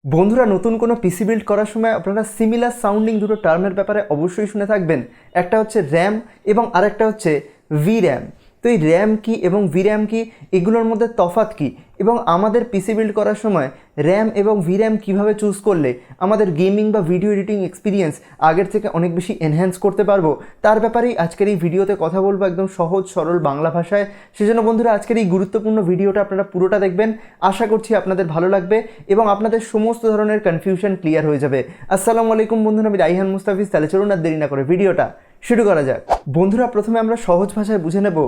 বন্ধুরা, নতুন কোনো পিসি বিল্ড করার সময় আপনারা সিমিলার সাউন্ডিং দুটো টার্মের ব্যাপারে অবশ্যই শুনে থাকবেন। একটা হচ্ছে র্যাম এবং আরেকটা হচ্ছে VRAM। তো এই র্যাম কি এবং VRAM কি, এগুলোর মধ্যে তফাৎ কি, এবং আমাদের পিসি বিল্ড করার সময় র্যাম এবং VRAM কিভাবে চুজ করলে আমাদের গেমিং বা ভিডিও এডিটিং এক্সপিরিয়েন্স আগের থেকে অনেক বেশি এনহ্যান্স করতে পারবো, তার ব্যাপারেই আজকের এই ভিডিওতে কথা বলবো একদম সহজ সরল বাংলা ভাষায়। সেজন্য বন্ধুরা, আজকের এই গুরুত্বপূর্ণ ভিডিওটা আপনারা পুরোটা দেখবেন। আশা করছি আপনাদের ভালো লাগবে এবং আপনাদের সমস্ত ধরনের কনফিউশন ক্লিয়ার হয়ে যাবে। আসসালামু আলাইকুম বন্ধুরা, আমি রাইহান মুস্তাফিজ। তাহলে চলুন আর দেরি না করে ভিডিওটা শুরু করা যাক। বন্ধুরা, প্রথমে আমরা সহজ ভাষায় বুঝে নেব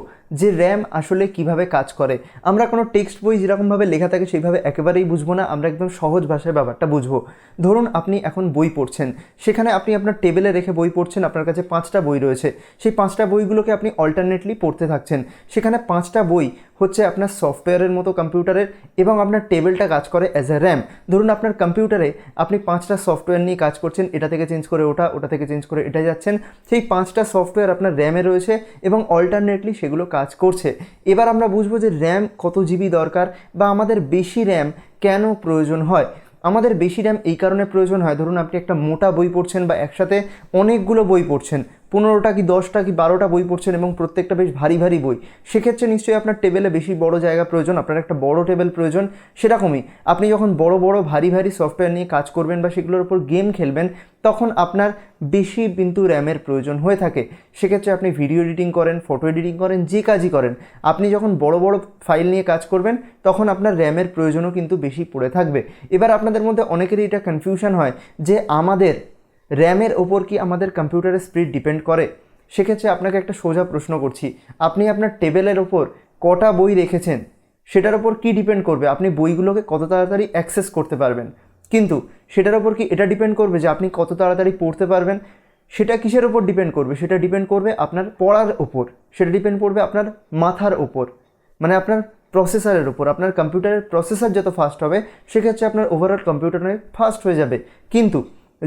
যে র্যাম আসলে কিভাবে কাজ করে। আমরা কোনো টেক্সট বই যেরকমভাবে লেখা থাকে সেইভাবে একেবারেই বুঝবো না, আমরা একদম সহজ ভাষায় ব্যাপারটা বুঝবো। ধরুন আপনি এখন বই পড়ছেন, সেখানে আপনি আপনার টেবিলে রেখে বই পড়ছেন, আপনার কাছে 5টা বই রয়েছে। সেই 5টা বইগুলোকে আপনি অল্টারনেটলি পড়তে থাকছেন। সেখানে 5টা বই হচ্ছে আপনার সফটওয়্যারের মতো কম্পিউটারের, এবং আপনার টেবিলটা কাজ করে অ্যাজ এ র্যাম। ধরুন আপনার কম্পিউটারে আপনি 5টা সফটওয়্যার নিয়ে কাজ করছেন, এটা থেকে চেঞ্জ করে ওটা, ওটা থেকে চেঞ্জ করে এটা যাচ্ছেন। সেই 5টা সফটওয়্যার আপনার র্যামে রয়েছে এবং অল্টারনেটলি সেগুলো কাজ করছে। এবার আমরা বুঝবো যে র্যাম কত জিবি দরকার বা আমাদের বেশি র্যাম কেন প্রয়োজন হয়। আমাদের বেশি র্যাম এই কারণে প্রয়োজন হয়, ধরুন আপনি একটা মোটা বই পড়ছেন বা একসাথে অনেকগুলো বই পড়ছেন, 15টা কি 10টা কি 12টা বই পড়ছেন এবং প্রত্যেকটা বেশ ভারী ভারী বই। সেক্ষেত্রে নিশ্চয়ই আপনার টেবিলে বেশি বড় জায়গা প্রয়োজন, আপনার একটা বড় টেবিল প্রয়োজন। সেরকমই আপনি যখন বড় বড় ভারী ভারী সফটওয়্যার নিয়ে কাজ করবেন বা সেগুলোর উপর গেম খেলবেন, তখন আপনার বেশি কিন্তু র্যামের প্রয়োজন হয়ে থাকে। সেক্ষেত্রে আপনি ভিডিও এডিটিং করেন, ফটো এডিটিং করেন, যে কাজই করেন, আপনি যখন বড় বড় ফাইল নিয়ে কাজ করবেন তখন আপনার র্যামের প্রয়োজনও কিন্তু বেশি পড়ে থাকবে। এবার আপনাদের মধ্যে অনেকেরই এটা কনফিউশন হয় যে আমাদের র্যামের ওপর কি আমাদের কম্পিউটারের স্পিড ডিপেন্ড করে। সেক্ষেত্রে আপনাকে একটা সোজা প্রশ্ন করছি, আপনি আপনার টেবিলের ওপর কটা বই রেখেছেন সেটার ওপর কি ডিপেন্ড করবে আপনি বইগুলোকে কত তাড়াতাড়ি অ্যাক্সেস করতে পারবেন। কিন্তু সেটার ওপর কি এটা ডিপেন্ড করবে যে আপনি কত তাড়াতাড়ি পড়তে পারবেন। সেটা কিসের ওপর ডিপেন্ড করবে? সেটা ডিপেন্ড করবে আপনার পড়ার ওপর, সেটা ডিপেন্ড করবে আপনার মাথার ওপর, মানে আপনার প্রসেসরের ওপর। আপনার কম্পিউটারের প্রসেসর যত ফাস্ট হবে সেক্ষেত্রে আপনার ওভারঅল কম্পিউটারে ফাস্ট হয়ে যাবে। কিন্তু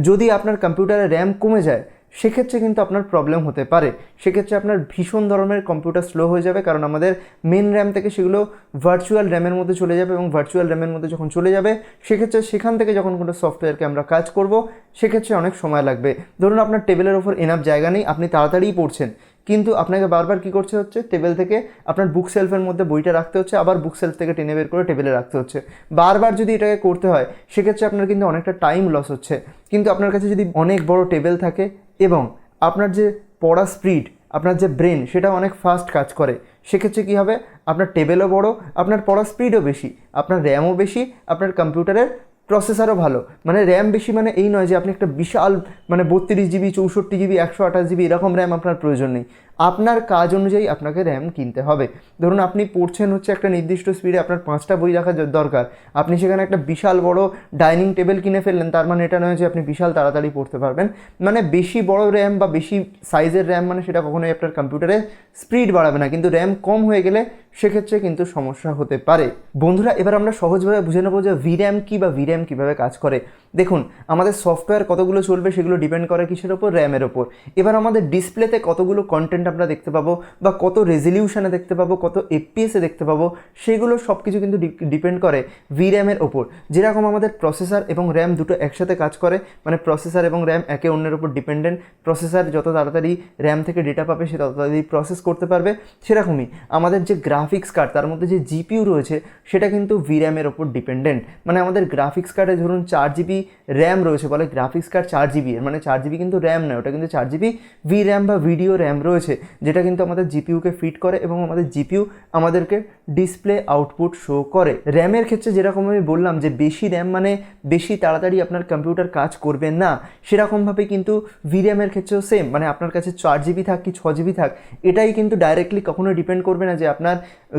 যদি আপনার কম্পিউটারে র্যাম কমে যায় সেক্ষেত্রে কিন্তু আপনার প্রবলেম হতে পারে। সেক্ষেত্রে আপনার ভীষণ ধরনের কম্পিউটার স্লো হয়ে যাবে, কারণ আমাদের মেন র্যাম থেকে সেগুলো ভার্চুয়াল র্যামের মধ্যে চলে যাবে, এবং ভার্চুয়াল র্যামের মধ্যে যখন চলে যাবে সেক্ষেত্রে সেখান থেকে যখন কোনো সফটওয়্যারকে আমরা কাজ করব সেক্ষেত্রে অনেক সময় লাগবে। ধরুন আপনার টেবিলের ওপর এনাফ জায়গা নেই, আপনি তাড়াতাড়িই পড়ছেন, কিন্তু আপনাকে বারবার কী করতে হচ্ছে, টেবিল থেকে আপনার বুক সেলফের মধ্যে বইটা রাখতে হচ্ছে, আবার বুক সেলফ থেকে টেনে বের করে টেবিলে রাখতে হচ্ছে। বারবার যদি এটাকে করতে হয় সেক্ষেত্রে আপনার কিন্তু অনেকটা টাইম লস হচ্ছে। কিন্তু আপনার কাছে যদি অনেক বড় টেবিল থাকে এবং আপনার যে পড়া স্পিড, আপনার যে ব্রেন, সেটা অনেক ফাস্ট কাজ করে, সেক্ষেত্রে কী হবে, আপনার টেবিলও বড়, আপনার পড়া স্পিডও বেশি, আপনার র্যামও বেশি, আপনার কম্পিউটারের প্রসেসরও ভালো। মানে র্যাম বেশি মানে এই নয় যে আপনি একটা বিশাল মানে 32 জিবি, 64 জিবি, 128 জিবি এরকম র্যাম আপনার প্রয়োজন নেই। আপনার কাজ অনুযায়ী আপনাকে র্যাম কিনতে হবে। ধরুন আপনি পড়ছেন হচ্ছে একটা নির্দিষ্ট স্পিডে, আপনার 5টা বই রাখা দরকার, আপনি সেখানে একটা বিশাল বড় ডাইনিং টেবিল কিনে ফেললেন, তার মানে এটা নয় যে আপনি বিশাল তাড়াতাড়ি পড়তে পারবেন। মানে বেশি বড় র্যাম বা বেশি সাইজের র্যাম মানে সেটা কখনোই আপনার কম্পিউটারে স্পিড বাড়াবে না, কিন্তু র্যাম কম হয়ে গেলে সেক্ষেত্রে কিন্তু সমস্যা হতে পারে। বন্ধুরা, এবার আমরা সহজভাবে বুঝে নেবো যে VRAM কি বা VRAM কীভাবে কাজ করে। দেখুন, আমাদের সফটওয়্যার কতগুলো চলবে সেগুলো ডিপেন্ড করে কিসের ওপর? র্যামের ওপর। এবার আমাদের ডিসপ্লেতে কতগুলো কন্টেন্ট আমরা দেখতে পাবো বা কত রেজলিউশনে দেখতে পাবো, কত FPS দেখতে পাবো, সেগুলো সব কিছু কিন্তু ডিপেন্ড করে VRAM-এর ওপর। যেরকম আমাদের প্রসেসর এবং র্যাম দুটো একসাথে কাজ করে, মানে প্রসেসর এবং র্যাম একে অন্যের ওপর ডিপেন্ডেন্ট। প্রসেসর যত তাড়াতাড়ি র্যাম থেকে ডেটা পাবে সে তত তাড়াতাড়ি প্রসেস করতে পারবে। সেরকমই আমাদের যে গ্রাফিক্স কার্ড, তার মধ্যে যে GPU রয়েছে সেটা কিন্তু VRAM-এর ওপর ডিপেন্ডেন্ট। মানে আমাদের গ্রাফিক্স কার্ডে ধরুন 4GB র্যাম রয়েছে, বলে গ্রাফিক্স কার্ড 4GB, মানে 4GB কিন্তু র্যাম নয়, ওটা কিন্তু 4GB VRAM বা ভিডিও র্যাম রয়েছে, যেটা কিন্তু আমাদের GPU-কে ফিট করে এবং আমাদের GPU আমাদেরকে ডিসপ্লে আউটপুট শো করে। র্যামের ক্ষেত্রে যেরকম আমি বললাম যে বেশি র্যাম মানে বেশি তাড়াতাড়ি আপনার কম্পিউটার কাজ করবে না, সেরকমভাবে কিন্তু VRAM-এর ক্ষেত্রেও সেম। মানে আপনার কাছে 4GB থাক কি 6GB থাক, এটাই কিন্তু ডাইরেক্টলি কখনো ডিপেন্ড করবে না যে আপনার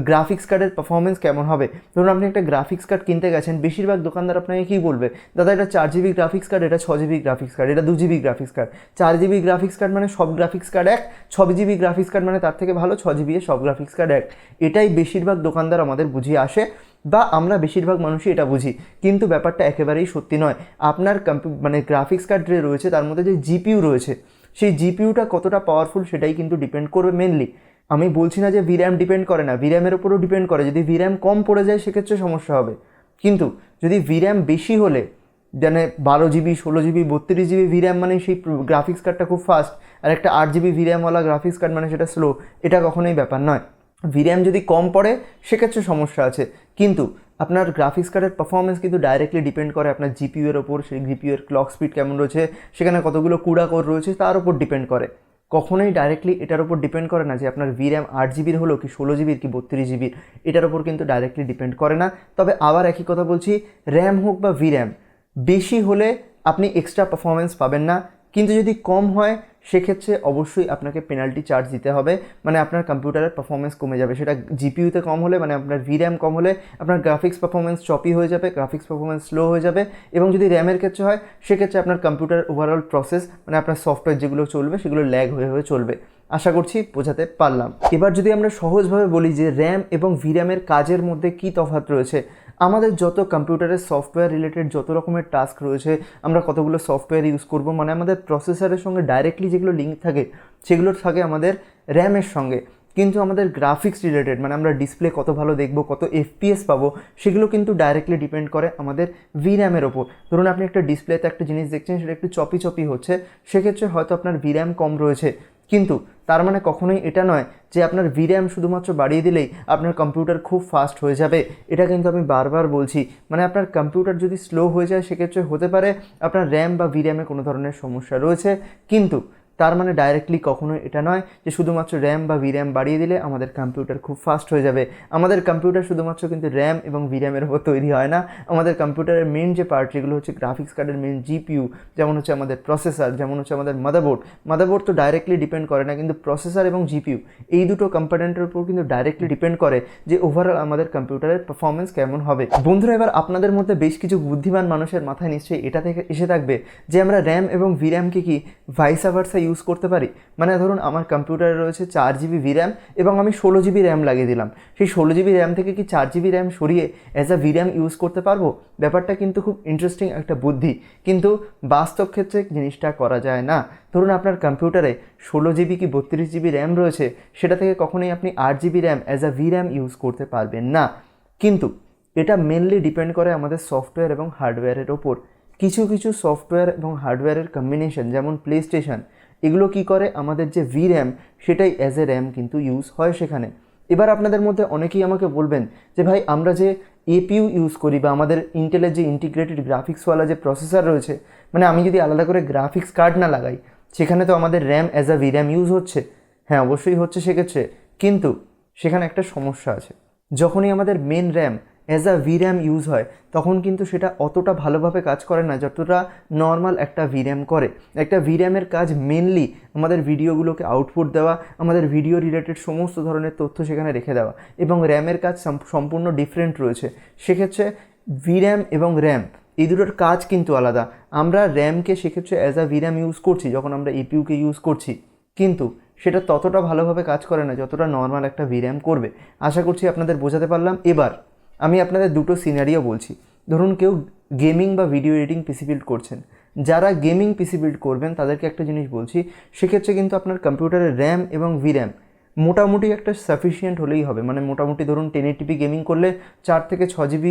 গ্রাফিক্স কার্ডের পারফরমেন্স কেমন হবে। ধরুন আপনি একটা গ্রাফিক্স কার্ড কিনতে গেছেন, বেশিরভাগ দোকানদার আপনাকে কী বলবে, দাদা এটা 4GB গ্রাফিক্স কার্ড, এটা 6GB গ্রাফিক্স কার্ড, এটা 2GB graphics card. 4GB graphics card মানে সব গ্রাফিক্স কার্ড এক, 6GB গ্রাফিক্স কার্ড মানে তার থেকে ভালো 6GB এর সব গ্রাফিক্স কার্ড এক। এটাই বেশিরভাগ দোকানদার আমাদের বুঝিয়ে আসে বা আমরা বেশিরভাগ মানুষই এটা বুঝি, কিন্তু ব্যাপারটা একেবারেই সত্যি নয়। আপনার মানে গ্রাফিক্স কার্ড যে রয়েছে তার মধ্যে যে GPU রয়েছে, সেই GPU-টা কতটা পাওয়ারফুল সেটাই কিন্তু ডিপেন্ড করবে মেনলি। আমি বলছি না যে VRAM ডিপেন্ড করে না, VRAM-এর ওপরও ডিপেন্ড করে। যদি VRAM কম পড়ে যায় সেক্ষেত্রে সমস্যা হবে, কিন্তু যদি VRAM বেশি হলে মানে 12 GB 16 GB 32 GB VRAM মানে সেই গ্রাফিক্স কার্ডটা খুব ফাস্ট, আর একটা 8 GB VRAMওয়ালা গ্রাফিক্স কার্ড মানে সেটা স্লো, এটা কখনোই ব্যাপার নয়। VRAM যদি কম পড়ে সেক্ষেত্রে সমস্যা আছে, কিন্তু আপনার গ্রাফিক্স কার্ডের পারফরমেন্স কিন্তু ডাইরেক্টলি ডিপেন্ড করে আপনার জিপিইউ এর ওপর, সেই জিপিইউ এর ক্লক স্পিড কেমন রয়েছে, সেখানে কতগুলো কুড়া কোর রয়েছে তার উপর ডিপেন্ড করে। কখনোই ডাইরেক্টলি এটার উপর ডিপেন্ড করে না যে আপনার VRAM 8 GB হলো কি 16 GB কি 32 GB, এটার উপর কিন্তু ডাইরেক্টলি ডিপেন্ড করে না। তবে আবার একই কথা বলছি, র্যাম হোক বা VRAM বেশি হলে আপনি এক্সট্রা পারফরমেন্স পাবেন না, কিন্তু যদি কম হয় সেক্ষেত্রে অবশ্যই আপনাকে পেনাল্টি চার্জ দিতে হবে, মানে আপনার কম্পিউটারের পারফরমেন্স কমে যাবে। সেটা জিপিইউতে কম হলে মানে আপনার VRAM কম হলে আপনার গ্রাফিক্স পারফরমেন্স চপি হয়ে যাবে, গ্রাফিক্স পারফরমেন্স স্লো হয়ে যাবে, এবং যদি র্যামের ক্ষেত্রে হয় সেক্ষেত্রে আপনার কম্পিউটারের ওভারঅল প্রসেস মানে আপনার সফটওয়্যার যেগুলো চলবে সেগুলো ল্যাগ হয়ে হয়ে চলবে। আশা করছি বোঝাতে পারলাম। এবার যদি আমরা সহজভাবে বলি যে র্যাম এবং VRAM-এর কাজের মধ্যে কী তফাৎ রয়েছে, আমাদের যত কম্পিউটারের সফটওয়্যার রিলেটেড যত রকমের টাস্ক রয়েছে, আমরা কতগুলো সফটওয়্যার ইউজ করব, মানে আমাদের প্রসেসরের সঙ্গে ডাইরেক্টলি যেগুলো লিঙ্ক থাকে সেগুলো থাকে আমাদের র্যামের সঙ্গে, কিন্তু আমাদের গ্রাফিক্স রিলেটেড মানে আমরা ডিসপ্লে কত ভালো দেখব, কত FPS পাবো, সেগুলো কিন্তু ডাইরেক্টলি ডিপেন্ড করে আমাদের VRAM-এর ওপর। ধরুন আপনি একটা ডিসপ্লেতে একটা জিনিস দেখছেন, সেটা একটু চপি হচ্ছে, সেক্ষেত্রে হয়তো আপনার VRAM কম রয়েছে, কিন্তু তার মানে কখনোই এটা নয় যে আপনার VRAM শুধুমাত্র বাড়িয়ে দিলেই আপনার কম্পিউটার খুব ফাস্ট হয়ে যাবে। এটা কিন্তু আমি বারবার বলছি, মানে আপনার কম্পিউটার যদি স্লো হয়ে যায় সেক্ষেত্রে হতে পারে আপনার র্যাম বা VRAM-এ কোনো ধরনের সমস্যা রয়েছে, কিন্তু তার মানে ডাইরেক্টলি কখনোই এটা নয় যে শুধুমাত্র র্যাম বা VRAM বাড়িয়ে দিলে আমাদের কম্পিউটার খুব ফাস্ট হয়ে যাবে। আমাদের কম্পিউটার শুধুমাত্র কিন্তু র্যাম এবং VRAM-এর উপর তৈরি হয় না। আমাদের কম্পিউটারের মেন যে পার্ট যেগুলো হচ্ছে গ্রাফিক্স কার্ডের মেন জিপিইউ, যেমন হচ্ছে আমাদের প্রসেসর, যেমন হচ্ছে আমাদের মাদারবোর্ড তো ডাইরেক্টলি ডিপেন্ড করে না, কিন্তু প্রসেসর এবং জিপিইউ এই দুটো কম্পোনেন্টের উপর কিন্তু ডাইরেক্টলি ডিপেন্ড করে যে ওভারঅল আমাদের কম্পিউটারের পারফরমেন্স কেমন হবে। বন্ধুরা, এবার আপনাদের মধ্যে বেশ কিছু বুদ্ধিমান মানুষের মাথায় নিশ্চয়ই এটা থেকে এসে থাকবে যে আমরা র্যাম এবং VRAM-কে কি ভাইসা ভার্সা ইউজ করতে পারি। মানে ধরুন আমার কম্পিউটারে রয়েছে 4 GB VRAM এবং আমি 16 GB RAM লাগিয়ে দিলাম, সেই 16 GB RAM থেকে কি 4 GB RAM সরিয়ে অ্যাজ আ VRAM ইউজ করতে পারবো? ব্যাপারটা কিন্তু খুব ইন্টারেস্টিং একটা বুদ্ধি, কিন্তু বাস্তব ক্ষেত্রে জিনিসটা করা যায় না। ধরুন আপনার কম্পিউটারে 16 GB কি 32 GB RAM রয়েছে, সেটা থেকে কখনোই আপনি 8 GB RAM as a VRAM use করতে পারবেন না। কিন্তু এটা মেনলি ডিপেন্ড করে আমাদের সফটওয়্যার এবং হার্ডওয়্যারের ওপর। কিছু কিছু সফটওয়্যার এবং হার্ডওয়্যারের কম্বিনেশন, যেমন প্লে স্টেশন, এগুলো কি করে আমাদের যে VRAM সেটাই অ্যাজ এ র্যাম কিন্তু ইউজ হয় সেখানে। এবার আপনাদের মধ্যে অনেকেই আমাকে বলবেন যে ভাই আমরা যে APU ইউজ করি বা আমাদের ইন্টেলের যে ইন্টিগ্রেটেড গ্রাফিক্সওয়ালা যে প্রসেসর রয়েছে, মানে আমি যদি আলাদা করে গ্রাফিক্স কার্ড না লাগাই সেখানে তো আমাদের RAM as a VRAM use হচ্ছে। হ্যাঁ, অবশ্যই হচ্ছে সেক্ষেত্রে, কিন্তু সেখানে একটা সমস্যা আছে। যখনই আমাদের main RAM as a VRAM use হয় তখন কিন্তু সেটা অতটা ভালোভাবে কাজ করে না যতটা নর্মাল একটা VRAM করে। একটা VRAM-এর কাজ মেনলি আমাদের ভিডিওগুলোকে আউটপুট দেওয়া, আমাদের ভিডিও রিলেটেড সমস্ত ধরনের তথ্য সেখানে রেখে দেওয়া, এবং র্যামের কাজ সম্পূর্ণ ডিফারেন্ট রয়েছে। সেক্ষেত্রে VRAM এবং র্যাম এই দুটোর কাজ কিন্তু আলাদা। আমরা র্যামকে সেক্ষেত্রে অ্যাজ আ VRAM ইউজ করছি যখন আমরা APU-কে ইউজ করছি, কিন্তু সেটা ততটা ভালোভাবে কাজ করে না যতটা নর্মাল একটা VRAM করবে। আশা করছি আপনাদের বোঝাতে পারলাম। এবার আমি আপনাদের দুটো সিনারিও বলছি। ধরুন কেউ গেমিং বা ভিডিও এডিটিং পিসি বিল্ড করছেন। যারা গেমিং পিসি বিল্ড করবেন তাদেরকে একটা জিনিস বলছি, সেক্ষেত্রে কিন্তু আপনার কম্পিউটারের র্যাম এবং VRAM মোটামুটি একটা সাফিসিয়েন্ট হলেই হবে। মানে মোটামুটি ধরুন 1080p গেমিং করলে 4 থেকে 6 GB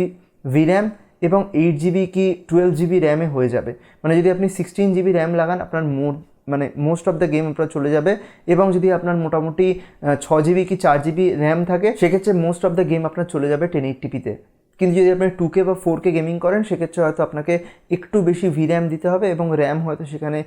VRAM এবং 8 GB কি 12 GB র্যামে হয়ে যাবে। মানে যদি আপনি 16 GB র্যাম লাগান আপনার মোস্ট অফ দ্য গেম আপনার চলে যাবে, এবং যদি আপনার মোটামুটি 6 GB কি 4 GB র্যাম থাকে সেক্ষেত্রে মোস্ট অফ দ্য গেম আপনার চলে যাবে 1080p-তে। কিন্তু যদি আপনি 2K বা 4K গেমিং করেন সেক্ষেত্রে হয়তো আপনাকে একটু বেশি VRAM দিতে হবে এবং র্যাম হয়তো সেখানে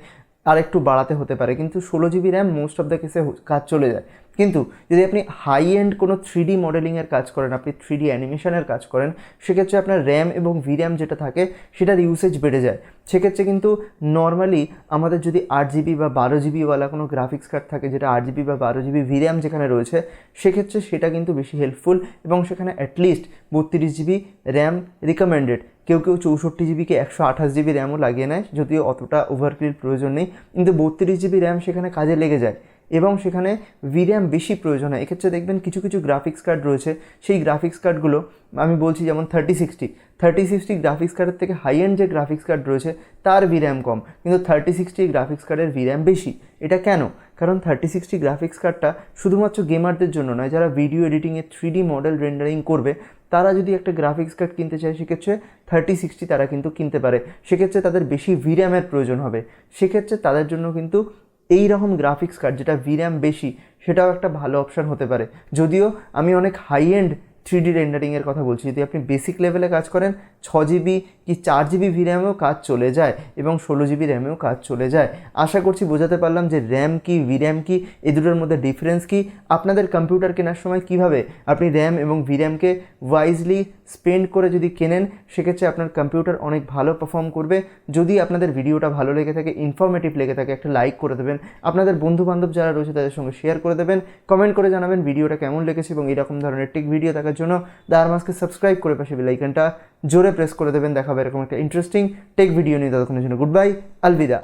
আর একটু বাড়াতে হতে পারে, কিন্তু 16 GB RAM most of the কেসে কাজ চলে যায়। কিন্তু যদি আপনি হাই এন্ড কোনো 3D মডেলিংয়ের কাজ করেন, আপনি 3D অ্যানিমেশনের কাজ করেন, সেক্ষেত্রে আপনার র্যাম এবং VRAM যেটা থাকে সেটার ইউসেজ বেড়ে যায়। সেক্ষেত্রে কিন্তু নর্মালি আমাদের যদি 8 GB বা 12 GB-ওয়ালা কোনো গ্রাফিক্স কার্ড থাকে, যেটা 8 GB বা 12 GB VRAM যেখানে রয়েছে, সেক্ষেত্রে সেটা কিন্তু বেশি হেল্পফুল, এবং সেখানে অ্যাটলিস্ট 32 GB র্যাম রিকমেন্ডেড। কেউ 64 GB কি 128 GB র্যামও লাগিয়ে নেয়, যদিও অতটা ওভারকিল প্রয়োজন নেই, কিন্তু 32 GB র্যাম সেখানে কাজে লেগে যায় এবং সেখানে VRAM বেশি প্রয়োজন হয়। এক্ষেত্রে দেখবেন কিছু কিছু গ্রাফিক্স কার্ড রয়েছে, সেই গ্রাফিক্স কার্ডগুলো আমি বলছি যেমন 3060 গ্রাফিক্স কার্ডের থেকে হাই এন্ড যে গ্রাফিক্স কার্ড রয়েছে তার VRAM কম, কিন্তু 3060 গ্রাফিক্স কার্ডের VRAM বেশি। এটা কেন? কারণ 3060 গ্রাফিক্স কার্ডটা শুধুমাত্র গেমারদের জন্য নয়, যারা ভিডিও এডিটিংয়ে 3D মডেল রেন্ডারিং করবে তারা যদি একটা গ্রাফিক্স কার্ড কিনতে চায় সেক্ষেত্রে 3060 তারা কিন্তু কিনতে পারে। সেক্ষেত্রে তাদের বেশি ভির্যামের প্রয়োজন হবে, সেক্ষেত্রে তাদের জন্য কিন্তু এই রকম গ্রাফিক্স কার্ড যেটা ভির্যাম বেশি সেটাও একটা ভালো অপশান হতে পারে। যদিও আমি অনেক হাই এন্ড 3D রেন্ডারিংয়ের কথা বলছি, যদি আপনি বেসিক লেভেলে কাজ করেন 6GB কি 4GB ভির্যামেও কাজ চলে যায় এবং 16GB র্যামেও কাজ চলে যায়। আশা করছি বোঝাতে পারলাম যে র্যাম কি ভির্যাম কি, এই দুটোর মধ্যে ডিফারেন্স কি, আপনাদের কম্পিউটার কেনার সময় কিভাবে আপনি র্যাম এবং ভির্যামকে ওয়াইজলি স্পেন্ড করে যদি কেনেন সেক্ষেত্রে আপনার কম্পিউটার অনেক ভালো পারফর্ম করবে। যদি আপনাদের ভিডিওটা ভালো লেগে থাকে, ইনফরমেটিভ লেগে থাকে, একটা লাইক করে দেবেন, আপনাদের বন্ধুবান্ধব যারা রয়েছে তাদের সঙ্গে শেয়ার করে দেবেন, কমেন্ট করে জানাবেন ভিডিওটা কেমন লেগেছে এবং এরকম ধরনের টেক ভিডিও দেখার জন্য দারমাসকে সাবস্ক্রাইব করে পাশে বেল আইকনটা জোরে প্রেস করে দেবেন। দেখা হবে এরকম একটা ইন্টারেস্টিং টেক ভিডিও নিয়ে, ততক্ষণের জন্য গুড বাই, আলবিদা।